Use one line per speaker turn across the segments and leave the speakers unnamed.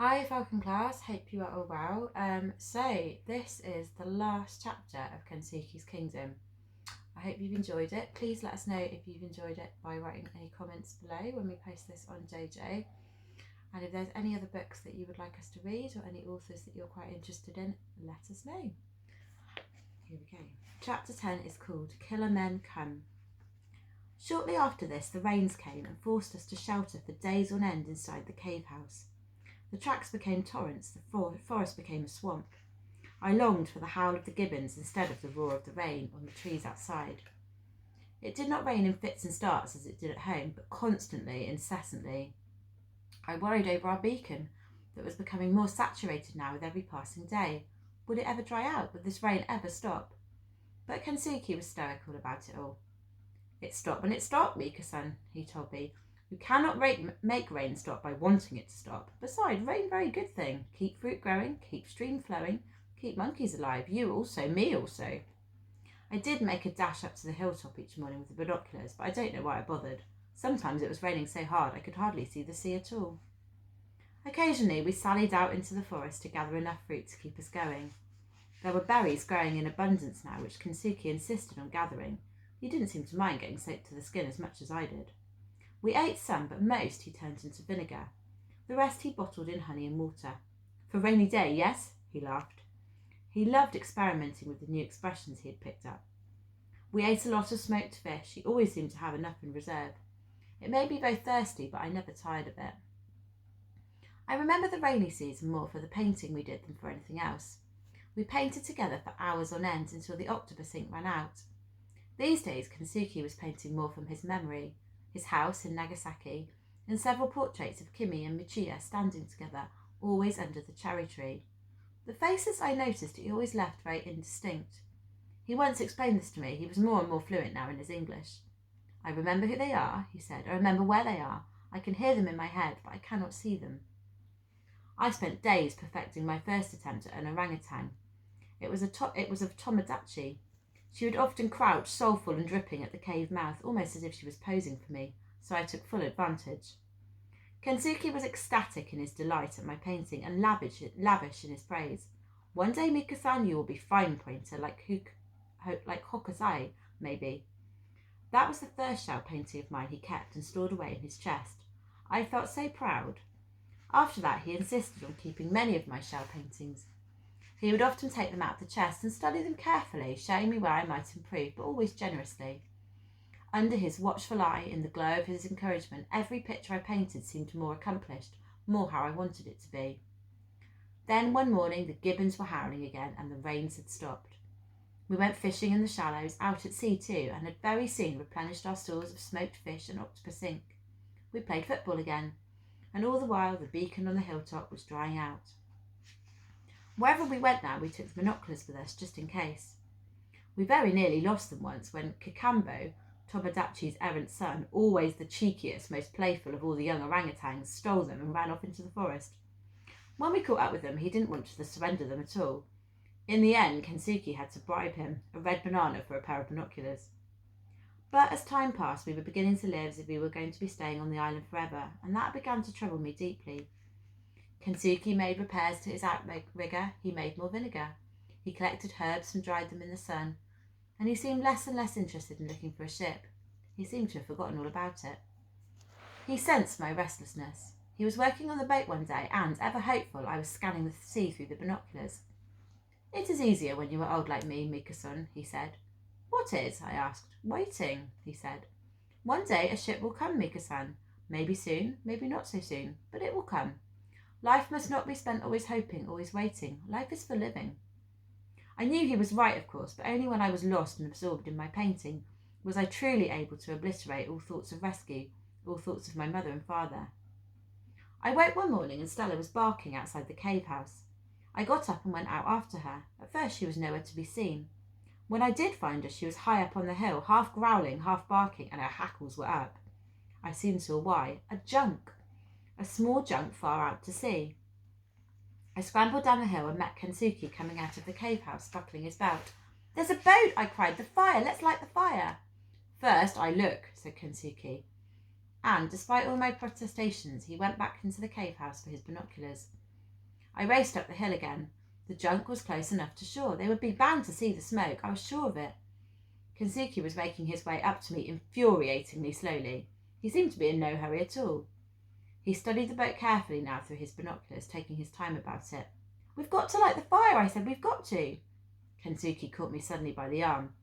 Hi Falcon class, hope you are all well. So this is the last chapter of Kensuke's Kingdom. I hope you've enjoyed it. Please let us know if you've enjoyed it by writing any comments below when we post this on JoJo. And if there's any other books that you would like us to read or any authors that you're quite interested in, let us know. Here we go. Chapter 10 is called Killer Men Come. Shortly after this, the rains came and forced us to shelter for days on end inside the cave house. The tracks became torrents, the forest became a swamp. I longed for the howl of the gibbons instead of the roar of the rain on the trees outside. It did not rain in fits and starts as it did at home, but constantly, incessantly. I worried over our beacon that was becoming more saturated now with every passing day. Would it ever dry out? Would this rain ever stop? But Kensuke was stoical about it all. It stopped when it stopped, Mika-san, he told me. You cannot make rain stop by wanting it to stop. Besides, rain very good thing. Keep fruit growing, keep stream flowing, keep monkeys alive. You also, me also. I did make a dash up to the hilltop each morning with the binoculars, but I don't know why I bothered. Sometimes it was raining so hard I could hardly see the sea at all. Occasionally we sallied out into the forest to gather enough fruit to keep us going. There were berries growing in abundance now, which Kensuke insisted on gathering. He didn't seem to mind getting soaked to the skin as much as I did. We ate some, but most he turned into vinegar. The rest he bottled in honey and water. For rainy day, yes? He laughed. He loved experimenting with the new expressions he had picked up. We ate a lot of smoked fish. He always seemed to have enough in reserve. It made me very thirsty, but I never tired of it. I remember the rainy season more for the painting we did than for anything else. We painted together for hours on end until the octopus ink ran out. These days, Kensuke was painting more from his memory. His house in Nagasaki, and several portraits of Kimi and Michiya standing together, always under the cherry tree. The faces I noticed he always left very indistinct. He once explained this to me. He was more and more fluent now in his English. I remember who they are, he said. I remember where they are. I can hear them in my head, but I cannot see them. I spent days perfecting my first attempt at an orangutan. It was of Tomodachi. She would often crouch, soulful and dripping at the cave mouth, almost as if she was posing for me, so I took full advantage. Kensuke was ecstatic in his delight at my painting and lavish in his praise. One day, Mika-san, you will be fine pointer, like Hokusai, maybe. That was the first shell painting of mine he kept and stored away in his chest. I felt so proud. After that, he insisted on keeping many of my shell paintings. He would often take them out of the chest and study them carefully, showing me where I might improve, but always generously. Under his watchful eye, in the glow of his encouragement, every picture I painted seemed more accomplished, more how I wanted it to be. Then one morning the gibbons were howling again and the rains had stopped. We went fishing in the shallows, out at sea too, and had very soon replenished our stores of smoked fish and octopus ink. We played football again, and all the while the beacon on the hilltop was drying out. Wherever we went now, we took the binoculars with us, just in case. We very nearly lost them once when Kakambo, Tomodachi's errant son, always the cheekiest, most playful of all the young orangutans, stole them and ran off into the forest. When we caught up with him, he didn't want to surrender them at all. In the end, Kensuke had to bribe him a red banana for a pair of binoculars. But as time passed, we were beginning to live as if we were going to be staying on the island forever, and that began to trouble me deeply. Kensuke made repairs to his outrigger. He made more vinegar. He collected herbs and dried them in the sun, and he seemed less and less interested in looking for a ship. He seemed to have forgotten all about it. He sensed my restlessness. He was working on the boat one day, and, ever hopeful, I was scanning the sea through the binoculars. It is easier when you are old like me, Mika-san, he said. What is? I asked. Waiting, he said. One day a ship will come, Mika-san. Maybe soon, maybe not so soon, but it will come. Life must not be spent always hoping, always waiting. Life is for living. I knew he was right, of course, but only when I was lost and absorbed in my painting was I truly able to obliterate all thoughts of rescue, all thoughts of my mother and father. I woke one morning and Stella was barking outside the cave house. I got up and went out after her. At first she was nowhere to be seen. When I did find her, she was high up on the hill, half growling, half barking, and her hackles were up. I soon saw why. A junk. A small junk far out to sea. I scrambled down the hill and met Kensuke coming out of the cave house, buckling his belt. There's a boat, I cried. The fire, let's light the fire. First I look, said Kensuke. And, despite all my protestations, he went back into the cave house for his binoculars. I raced up the hill again. The junk was close enough to shore. They would be bound to see the smoke. I was sure of it. Kensuke was making his way up to me infuriatingly slowly. He seemed to be in no hurry at all. He studied the boat carefully now through his binoculars, taking his time about it. "We've got to light the fire," I said. "We've got to." Kensuke caught me suddenly by the arm.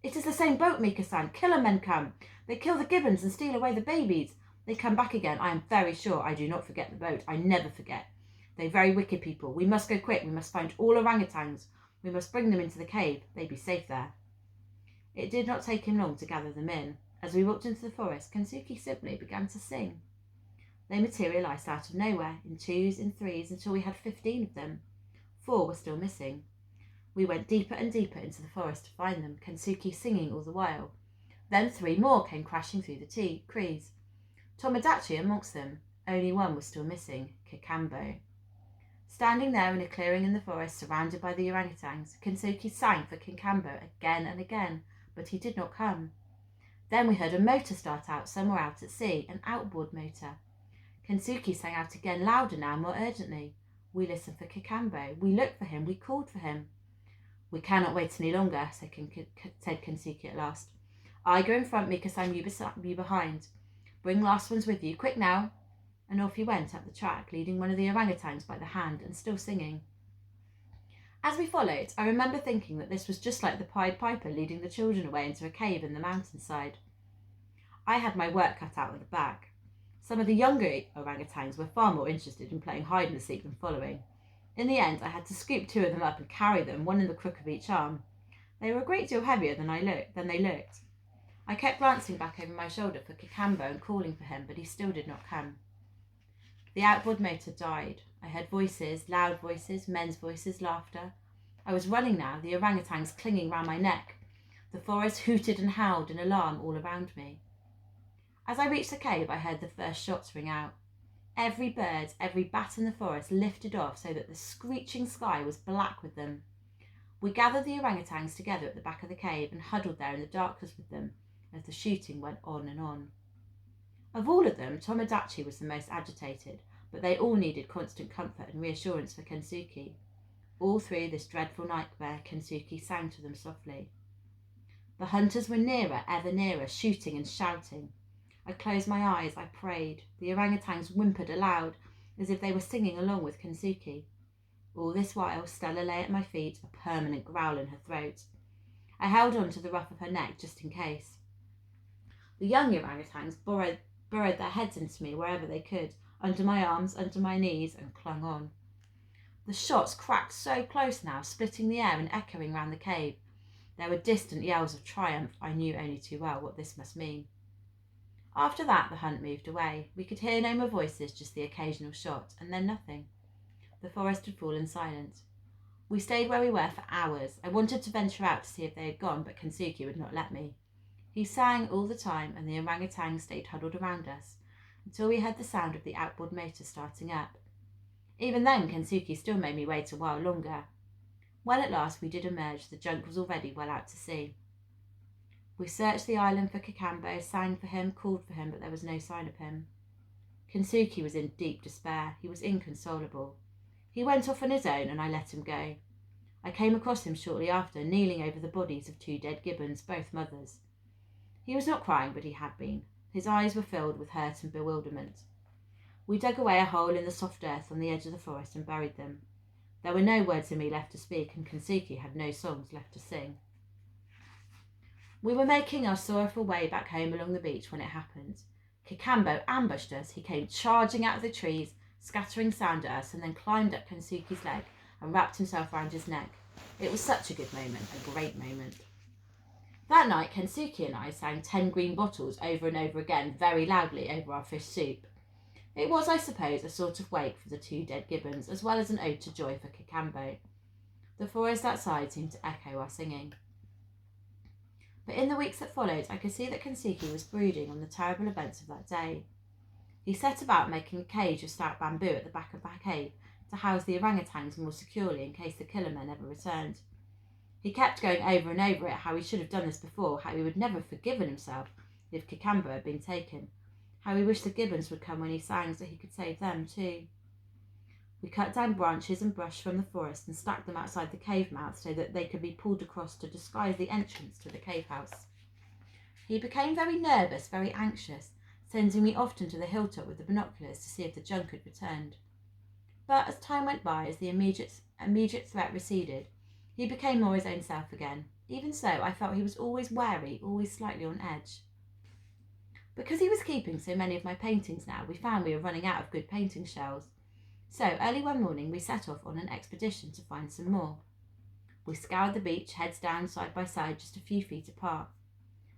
"It is the same boat, Mika-san. Killer men come. They kill the gibbons and steal away the babies. They come back again. I am very sure. I do not forget the boat. I never forget. They very wicked people. We must go quick. We must find all orangutans. We must bring them into the cave. They be safe there." It did not take him long to gather them in. As we walked into the forest, Kensuke simply began to sing. They materialised out of nowhere, in twos, in threes, until we had 15 of them. 4 were still missing. We went deeper and deeper into the forest to find them, Kensuke singing all the while. Then 3 more came crashing through the trees. Tomodachi amongst them. Only 1 was still missing, Kakambo. Standing there in a clearing in the forest, surrounded by the orangutans, Kensuke sang for Kakambo again and again, but he did not come. Then we heard a motor start out somewhere out at sea, an outboard motor. Kensuke sang out again, louder now, more urgently. We listened for Kakambo. We looked for him. We called for him. "We cannot wait any longer," said Kensuke at last. "I go in front, Mika-san, you behind. Bring last ones with you. Quick now." And off he went up the track, leading one of the orangutans by the hand and still singing. As we followed, I remember thinking that this was just like the Pied Piper leading the children away into a cave in the mountainside. I had my work cut out at the back. Some of the younger orangutans were far more interested in playing hide and seek than following. In the end, I had to scoop 2 of them up and carry them, 1 in the crook of each arm. They were a great deal heavier than they looked. I kept glancing back over my shoulder for Kakambo and calling for him, but he still did not come. The outboard motor died. I heard voices, loud voices, men's voices, laughter. I was running now, the orangutans clinging round my neck. The forest hooted and howled in alarm all around me. As I reached the cave, I heard the first shots ring out. Every bird, every bat in the forest lifted off so that the screeching sky was black with them. We gathered the orangutans together at the back of the cave and huddled there in the darkness with them as the shooting went on and on. Of all of them, Tomodachi was the most agitated, but they all needed constant comfort and reassurance for Kensuke. All through this dreadful nightmare, Kensuke sang to them softly. The hunters were nearer, ever nearer, shooting and shouting. I closed my eyes, I prayed. The orangutans whimpered aloud, as if they were singing along with Kensuke. All this while, Stella lay at my feet, a permanent growl in her throat. I held on to the ruff of her neck just in case. The young orangutans burrowed their heads into me wherever they could, under my arms, under my knees, and clung on. The shots cracked so close now, splitting the air and echoing round the cave. There were distant yells of triumph. I knew only too well what this must mean. After that, the hunt moved away. We could hear no more voices, just the occasional shot, and then nothing. The forest had fallen silent. We stayed where we were for hours. I wanted to venture out to see if they had gone, but Kensuke would not let me. He sang all the time, and the orangutans stayed huddled around us, until we heard the sound of the outboard motor starting up. Even then, Kensuke still made me wait a while longer. When at last we did emerge, the junk was already well out to sea. We searched the island for Kakambo, sang for him, called for him, but there was no sign of him. Kensuke was in deep despair. He was inconsolable. He went off on his own, and I let him go. I came across him shortly after, kneeling over the bodies of 2 dead gibbons, both mothers. He was not crying, but he had been. His eyes were filled with hurt and bewilderment. We dug away a hole in the soft earth on the edge of the forest and buried them. There were no words in me left to speak, and Kensuke had no songs left to sing. We were making our sorrowful way back home along the beach when it happened. Kakambo ambushed us. He came charging out of the trees, scattering sand at us, and then climbed up Kensuke's leg and wrapped himself round his neck. It was such a good moment, a great moment. That night, Kensuke and I sang 10 Green Bottles over and over again, very loudly over our fish soup. It was, I suppose, a sort of wake for the 2 dead gibbons, as well as an ode to joy for Kakambo. The forest outside seemed to echo our singing. But in the weeks that followed, I could see that Kensuke was brooding on the terrible events of that day. He set about making a cage of stout bamboo at the back of the cave to house the orangutans more securely in case the killer men ever returned. He kept going over and over it how he should have done this before, how he would never have forgiven himself if Kakambo had been taken, how he wished the gibbons would come when he sang so he could save them too. We cut down branches and brush from the forest and stacked them outside the cave mouth so that they could be pulled across to disguise the entrance to the cave house. He became very nervous, very anxious, sending me often to the hilltop with the binoculars to see if the junk had returned. But as time went by, as the immediate threat receded, he became more his own self again. Even so, I felt he was always wary, always slightly on edge. Because he was keeping so many of my paintings now, we found we were running out of good painting shells. So, early one morning, we set off on an expedition to find some more. We scoured the beach, heads down side by side, just a few feet apart.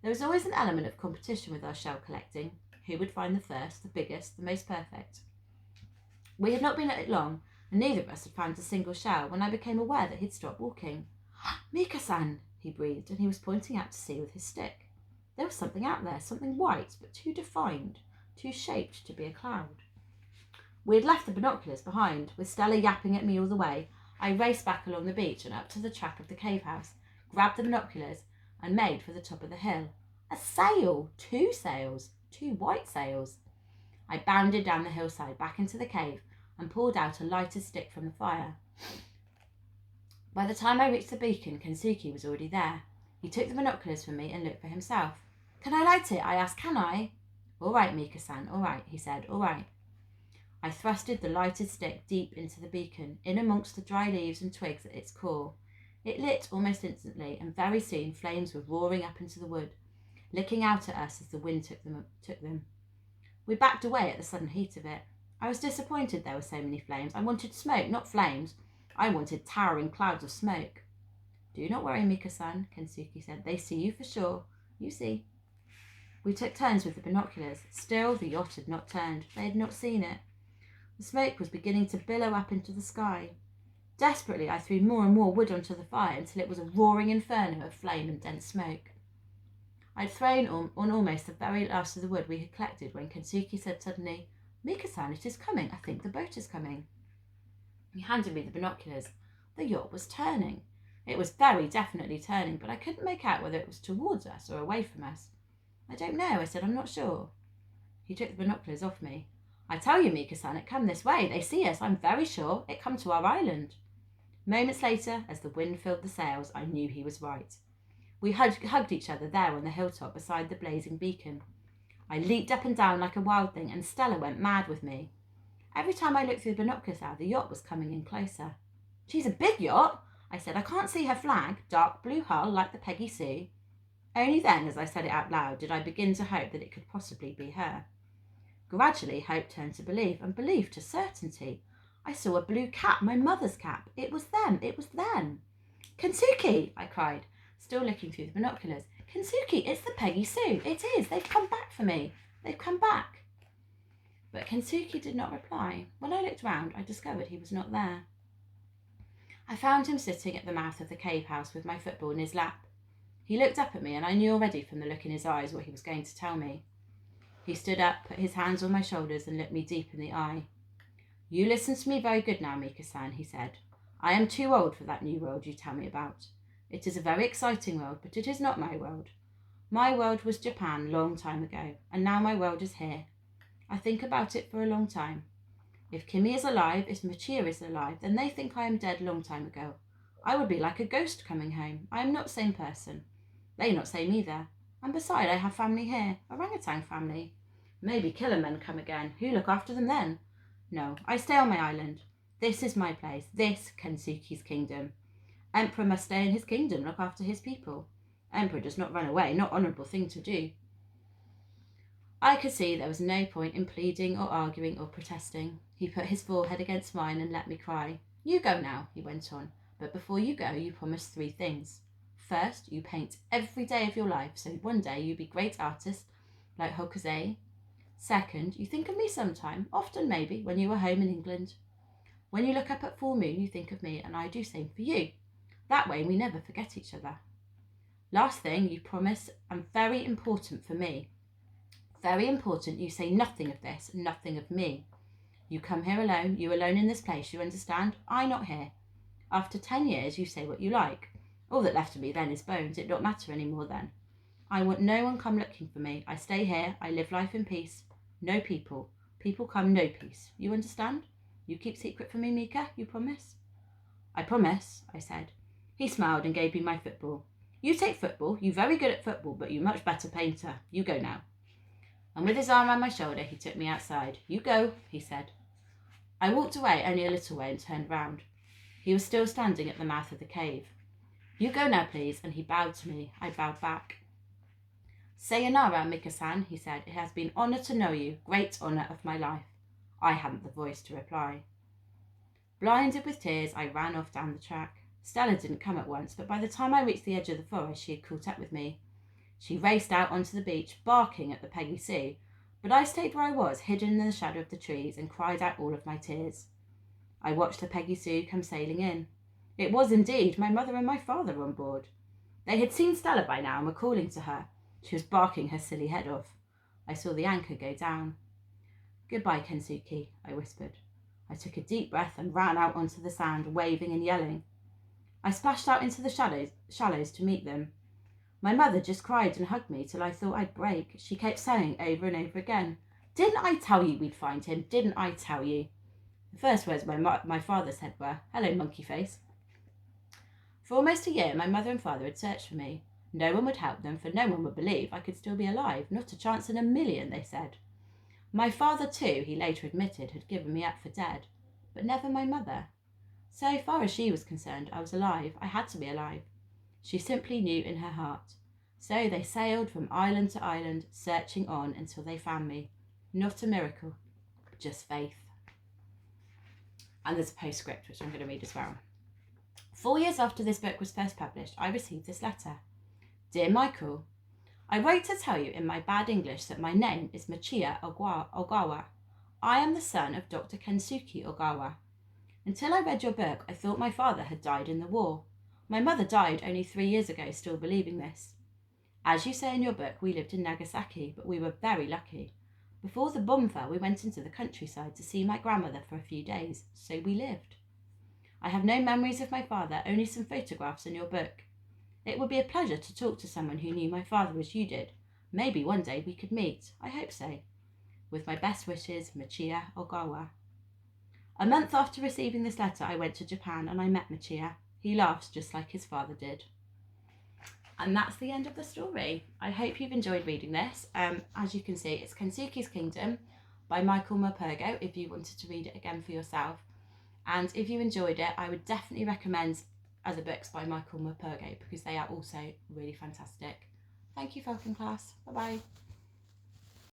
There was always an element of competition with our shell collecting. Who would find the first, the biggest, the most perfect? We had not been at it long, and neither of us had found a single shell when I became aware that he'd stopped walking. "Mika-san," he breathed, and he was pointing out to sea with his stick. There was something out there, something white, but too defined, too shaped to be a cloud. We had left the binoculars behind. With Stella yapping at me all the way, I raced back along the beach and up to the track of the cave house, grabbed the binoculars, and made for the top of the hill. A sail! 2 sails! 2 white sails! I bounded down the hillside back into the cave and pulled out a lighted stick from the fire. By the time I reached the beacon, Kensuke was already there. He took the binoculars from me and looked for himself. "Can I light it?" I asked. "Can I?" "All right, Mika-san, all right," he said, "all right." I thrusted the lighted stick deep into the beacon, in amongst the dry leaves and twigs at its core. It lit almost instantly, and very soon flames were roaring up into the wood, licking out at us as the wind took them. We backed away at the sudden heat of it. I was disappointed there were so many flames. I wanted smoke, not flames. I wanted towering clouds of smoke. "Do not worry, Mika-san," Kensuke said. "They see you for sure. You see." We took turns with the binoculars. Still, the yacht had not turned. They had not seen it. The smoke was beginning to billow up into the sky. Desperately, I threw more and more wood onto the fire until it was a roaring inferno of flame and dense smoke. I'd thrown on almost the very last of the wood we had collected when Kensuke said suddenly, "Mika-san, it is coming. I think the boat is coming." He handed me the binoculars. The yacht was turning. It was very definitely turning, but I couldn't make out whether it was towards us or away from us. "I don't know," I said. "I'm not sure." He took the binoculars off me. "I tell you, Mika-san, it come this way. They see us, I'm very sure. It come to our island." Moments later, as the wind filled the sails, I knew he was right. We hugged each other there on the hilltop beside the blazing beacon. I leaped up and down like a wild thing, and Stella went mad with me. Every time I looked through the binoculars now, the yacht was coming in closer. "She's a big yacht," I said. "I can't see her flag, dark blue hull like the Peggy Sue." Only then, as I said it out loud, did I begin to hope that it could possibly be her. Gradually, hope turned to belief, and belief to certainty. I saw a blue cap, my mother's cap. It was them, it was them. "Kensuke!" I cried, still looking through the binoculars. "Kensuke, it's the Peggy Sue. It is. They've come back for me. They've come back." But Kensuke did not reply. When I looked round, I discovered he was not there. I found him sitting at the mouth of the cave house with my football in his lap. He looked up at me, and I knew already from the look in his eyes what he was going to tell me. He stood up, put his hands on my shoulders, and looked me deep in the eye. "You listen to me very good now, Mika-san," he said. "I am too old for that new world you tell me about. It is a very exciting world, but it is not my world. My world was Japan long time ago, and now my world is here. I think about it for a long time. If Kimi is alive, if Michiya is alive, then they think I am dead long time ago. I would be like a ghost coming home. I am not same person. They not same either. And beside, I have family here, orangutan family. Maybe killer men come again. Who look after them then? No, I stay on my island. This is my place. This Kensuke's kingdom. Emperor must stay in his kingdom, look after his people. Emperor does not run away, not honourable thing to do." I could see there was no point in pleading or arguing or protesting. He put his forehead against mine and let me cry. "You go now," he went on, "but before you go, you promise 3 things. First, you paint every day of your life, so one day you be great artist like Hokusei. Second, you think of me sometime, often maybe, when you are home in England. When you look up at full moon, you think of me, and I do same for you. That way we never forget each other. Last thing, you promise, and very important for me. Very important, you say nothing of this, nothing of me. You come here alone, you alone in this place, you understand? I not here. After 10 years, you say what you like. All that left of me then is bones, it don't matter any more then. I want no one come looking for me. I stay here, I live life in peace. No people. People come, no peace. You understand? You keep secret from me, Mika, you promise? I promise, I said. He smiled and gave me my football. You take football. You very good at football, but you much better painter. You go now. And with his arm around my shoulder, he took me outside. You go, he said. I walked away only a little way and turned round. He was still standing at the mouth of the cave. You go now, please, and he bowed to me. I bowed back. Sayonara, Mika-san, he said. It has been honour to know you. Great honour of my life. I hadn't the voice to reply. Blinded with tears, I ran off down the track. Stella didn't come at once, but by the time I reached the edge of the forest, she had caught up with me. She raced out onto the beach, barking at the Peggy Sue, but I stayed where I was, hidden in the shadow of the trees, and cried out all of my tears. I watched the Peggy Sue come sailing in. It was indeed my mother and my father on board. They had seen Stella by now and were calling to her. She was barking her silly head off. I saw the anchor go down. Goodbye, Kensuke, I whispered. I took a deep breath and ran out onto the sand, waving and yelling. I splashed out into the shallows to meet them. My mother just cried and hugged me till I thought I'd break. She kept saying over and over again, Didn't I tell you we'd find him? Didn't I tell you? The first words my father said were, Hello, monkey face. For almost a year, my mother and father had searched for me. No one would help them, for no one would believe I could still be alive. Not a chance in a million, they said. My father, too, he later admitted, had given me up for dead, but never my mother. So far as she was concerned, I was alive. I had to be alive. She simply knew in her heart. So they sailed from island to island, searching on until they found me. Not a miracle, just faith. And there's a postscript, which I'm going to read as well. 4 years after this book was first published, I received this letter. Dear Michael, I wrote to tell you in my bad English that my name is Michiya Ogawa. I am the son of Dr. Kensuke Ogawa. Until I read your book, I thought my father had died in the war. My mother died only 3 years ago, still believing this. As you say in your book, we lived in Nagasaki, but we were very lucky. Before the bomb fell, we went into the countryside to see my grandmother for a few days, so we lived. I have no memories of my father, only some photographs in your book. It would be a pleasure to talk to someone who knew my father as you did. Maybe one day we could meet. I hope so. With my best wishes, Michiya Ogawa. A month after receiving this letter, I went to Japan and I met Michiya. He laughs just like his father did. And that's the end of the story. I hope you've enjoyed reading this. As you can see, it's Kensuke's Kingdom by Michael Morpurgo, if you wanted to read it again for yourself. And if you enjoyed it, I would definitely recommend other books by Michael Morpurgo because they are also really fantastic. Thank you, Falcon Class. Bye-bye.